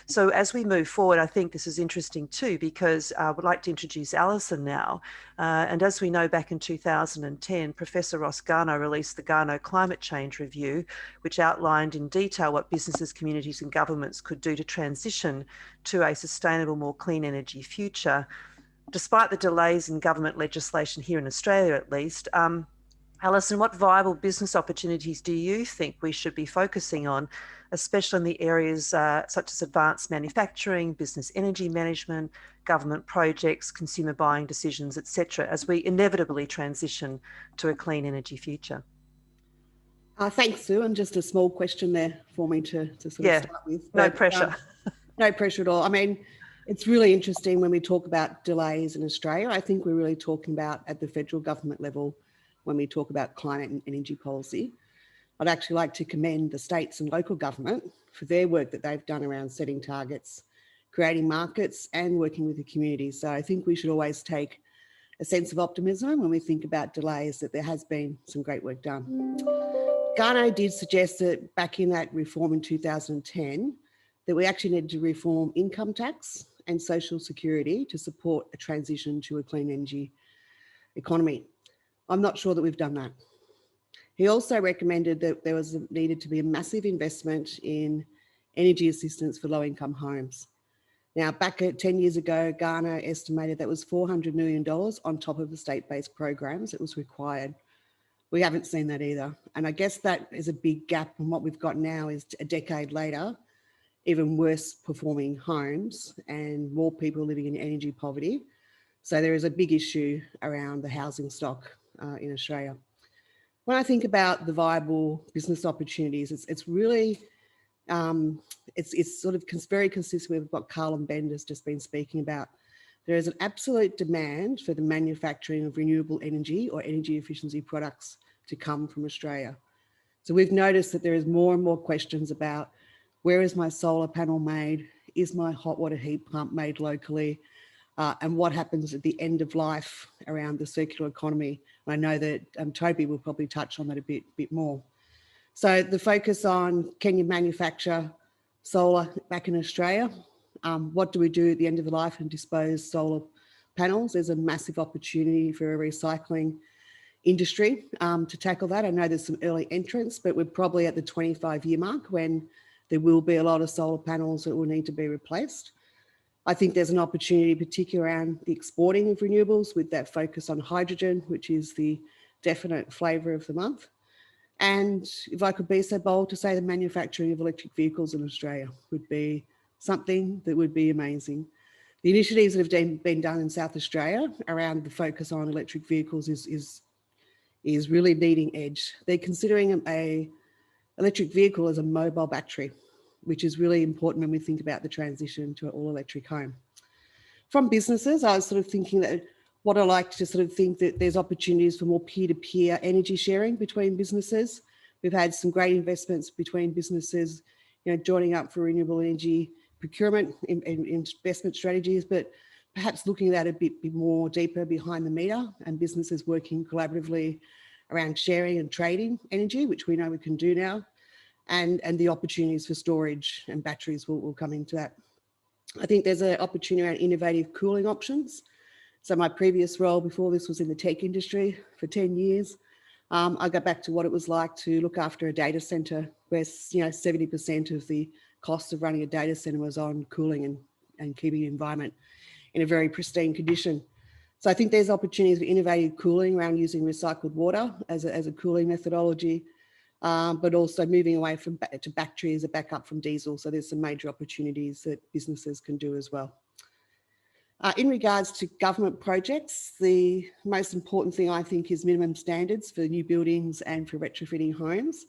So as we move forward, I think this is interesting too, because I would like to introduce Alison now. And as we know, back in 2010, Professor Ross Garnaut released the Garnaut Climate Change Review, which outlined in detail what businesses, communities and governments could do to transition to a sustainable, more clean energy future. Despite the delays in government legislation here in Australia, at least, Alison, what viable business opportunities do you think we should be focusing on, especially in the areas such as advanced manufacturing, business energy management, government projects, consumer buying decisions, etc., as we inevitably transition to a clean energy future? Thanks, Sue. And just a small question there for me to sort of start with. No pressure. No pressure at all. I mean, it's really interesting when we talk about delays in Australia. I think we're really talking about at the federal government level when we talk about climate and energy policy. I'd actually like to commend the states and local government for their work that they've done around setting targets, creating markets and working with the community. So I think we should always take a sense of optimism when we think about delays, that there has been some great work done. Garnaut did suggest that back in that reform in 2010, that we actually needed to reform income tax and social security to support a transition to a clean energy economy. I'm not sure that we've done that. He also recommended that there was needed to be a massive investment in energy assistance for low-income homes. Now, back at 10 years ago, Garnaut estimated that was $400 million on top of the state-based programs that was required. We haven't seen that either. And I guess that is a big gap, and what we've got now is a decade later, even worse performing homes and more people living in energy poverty. So there is a big issue around the housing stock in Australia. When I think about the viable business opportunities, it's really, it's sort of very consistent with what Carl and Ben has just been speaking about. There is an absolute demand for the manufacturing of renewable energy or energy efficiency products to come from Australia. So we've noticed that there is more and more questions about, where is my solar panel made? Is my hot water heat pump made locally? And what happens at the end of life around the circular economy? I know that Toby will probably touch on that a bit more. So the focus on, can you manufacture solar back in Australia? What do we do at the end of the life and dispose solar panels? There's a massive opportunity for a recycling industry to tackle that. I know there's some early entrants, but we're probably at the 25-year mark when there will be a lot of solar panels that will need to be replaced. I think there's an opportunity, particularly around the exporting of renewables, with that focus on hydrogen, which is the definite flavour of the month. And if I could be so bold to say, the manufacturing of electric vehicles in Australia would be something that would be amazing. The initiatives that have been done in South Australia around the focus on electric vehicles is really leading edge. They're considering an electric vehicle as a mobile battery, which is really important when we think about the transition to an all-electric home. From businesses, I was sort of thinking that what I like to sort of think that there's opportunities for more peer-to-peer energy sharing between businesses. We've had some great investments between businesses, joining up for renewable energy procurement and investment strategies, but perhaps looking at that a bit more deeper behind the meter, and businesses working collaboratively around sharing and trading energy, which we know we can do now. And the opportunities for storage and batteries will come into that. I think there's an opportunity around innovative cooling options. So my previous role before this was in the tech industry for 10 years. I go back to what it was like to look after a data center where 70% of the cost of running a data center was on cooling and keeping the environment in a very pristine condition. So I think there's opportunities for innovative cooling around using recycled water as a cooling methodology. But also moving away to battery as a backup from diesel. So there's some major opportunities that businesses can do as well. In regards to government projects, the most important thing I think is minimum standards for new buildings and for retrofitting homes,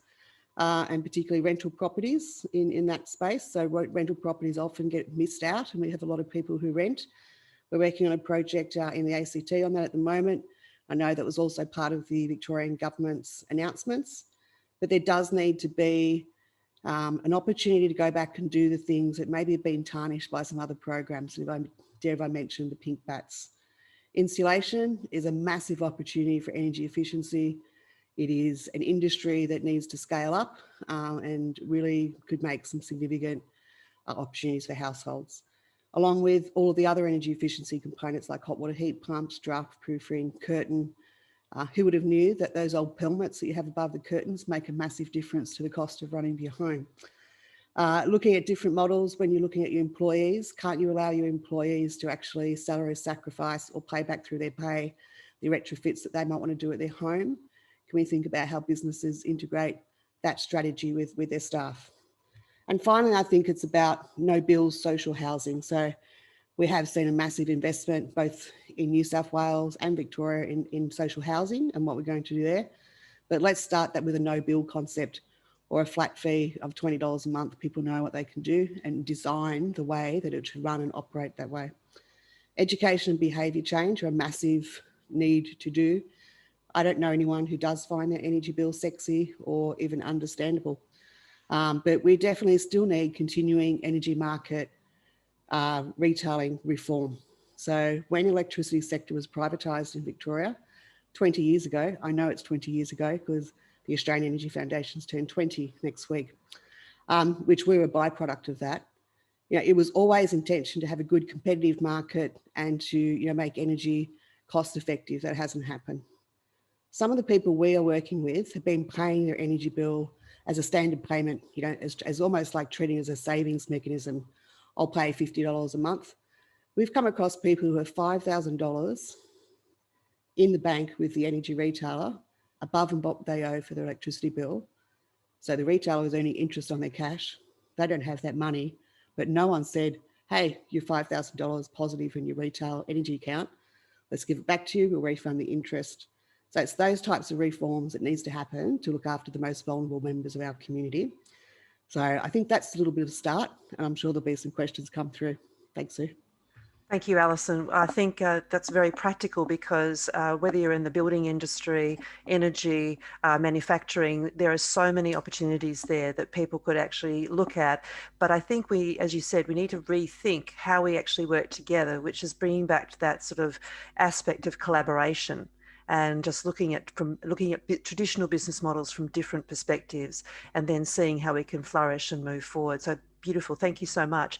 and particularly rental properties in that space. So rental properties often get missed out, and we have a lot of people who rent. We're working on a project in the ACT on that at the moment. I know that was also part of the Victorian government's announcements. But there does need to be an opportunity to go back and do the things that maybe have been tarnished by some other programs. And if I mention the pink bats. Insulation is a massive opportunity for energy efficiency. It is an industry that needs to scale up and really could make some significant opportunities for households, along with all of the other energy efficiency components like hot water heat pumps, draft proofing, curtain. Who would have knew that those old pelmets that you have above the curtains make a massive difference to the cost of running your home? Looking at different models when you're looking at your employees, can't you allow your employees to actually salary sacrifice or pay back through their pay the retrofits that they might want to do at their home? Can we think about how businesses integrate that strategy with their staff? And finally, I think it's about no bills social housing. So we have seen a massive investment both in New South Wales and Victoria in social housing and what we're going to do there. But let's start that with a no bill concept or a flat fee of $20 a month. People know what they can do and design the way that it should run and operate that way. Education and behaviour change are a massive need to do. I don't know anyone who does find their energy bill sexy or even understandable. But we definitely still need continuing energy market retailing reform. So when the electricity sector was privatised in Victoria 20 years ago, I know it's 20 years ago because the Australian Energy Foundation's turned 20 next week, which we were a byproduct of that. It was always intention to have a good competitive market and to make energy cost effective. That hasn't happened. Some of the people we are working with have been paying their energy bill as a standard payment, as almost like treating it as a savings mechanism. I'll pay $50 a month. We've come across people who have $5,000 in the bank with the energy retailer above and what they owe for their electricity bill. So the retailer is earning interest on their cash. They don't have that money, but no one said, hey, you're $5,000 positive in your retail energy account. Let's give it back to you. We'll refund the interest. So it's those types of reforms that needs to happen to look after the most vulnerable members of our community. So I think that's a little bit of a start, and I'm sure there'll be some questions come through. Thanks, Sue. Thank you, Alison. I think that's very practical because whether you're in the building industry, energy, manufacturing, there are so many opportunities there that people could actually look at. But I think as you said, we need to rethink how we actually work together, which is bringing back to that sort of aspect of collaboration and just looking at traditional business models from different perspectives and then seeing how we can flourish and move forward. So beautiful. Thank you so much.